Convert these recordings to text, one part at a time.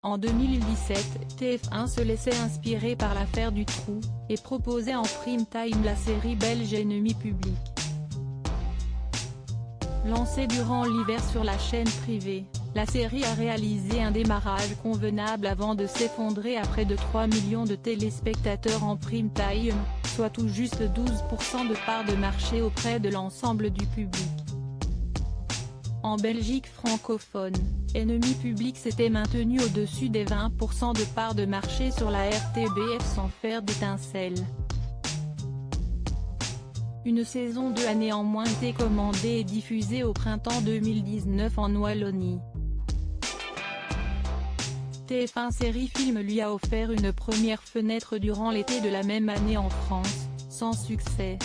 En 2017, TF1 se laissait inspirer par l'affaire du trou, et proposait en prime time la série belge Ennemi public. Lancée durant l'hiver sur la chaîne privée, la série a réalisé un démarrage convenable avant de s'effondrer à près de 3 millions de téléspectateurs en prime time, soit tout juste 12% de part de marché auprès de l'ensemble du public. En Belgique francophone, Ennemi public s'était maintenu au-dessus des 20% de part de marché sur la RTBF sans faire d'étincelles. Une saison 2 a néanmoins été commandée et diffusée au printemps 2019 en Wallonie. TF1 Série Film lui a offert une première fenêtre durant l'été de la même année en France, sans succès.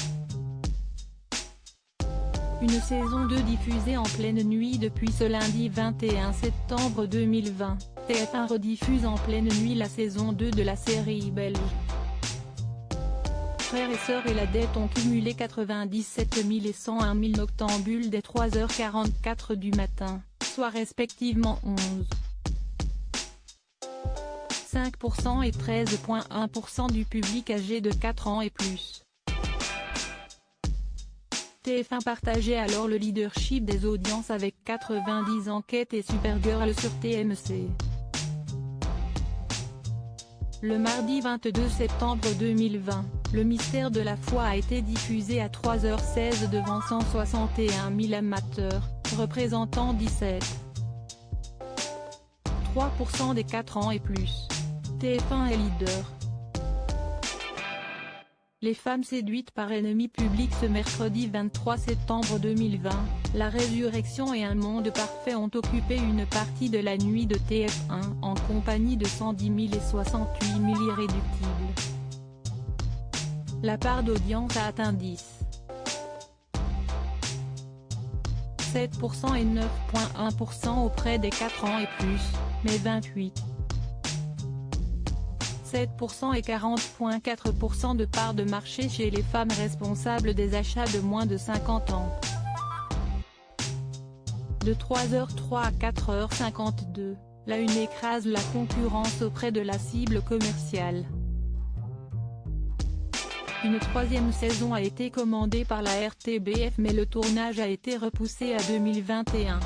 Une saison 2 diffusée en pleine nuit depuis ce lundi 21 septembre 2020, TF1 rediffuse en pleine nuit la saison 2 de la série belge. Frères et sœurs et la dette ont cumulé 97 000 et 101 000 noctambules dès 3h44 du matin, soit respectivement 11,5% et 13,1% du public âgé de 4 ans et plus. TF1 partageait alors le leadership des audiences avec 90 enquêtes et Supergirl sur TMC. Le mardi 22 septembre 2020, Le mystère de la foi a été diffusé à 3h16 devant 161 000 amateurs, représentant 17,3% des 4 ans et plus. TF1 est leader. Les femmes séduites par Ennemi public. Ce mercredi 23 septembre 2020, La Résurrection et Un monde parfait ont occupé une partie de la nuit de TF1 en compagnie de 110 000 et 68 000 irréductibles. La part d'audience a atteint 10,7% et 9,1% auprès des 4 ans et plus, mais 28,7% et 40,4% de part de marché chez les femmes responsables des achats de moins de 50 ans. De 3h03 à 4h52, la une écrase la concurrence auprès de la cible commerciale. Une troisième saison a été commandée par la RTBF mais le tournage a été repoussé à 2021.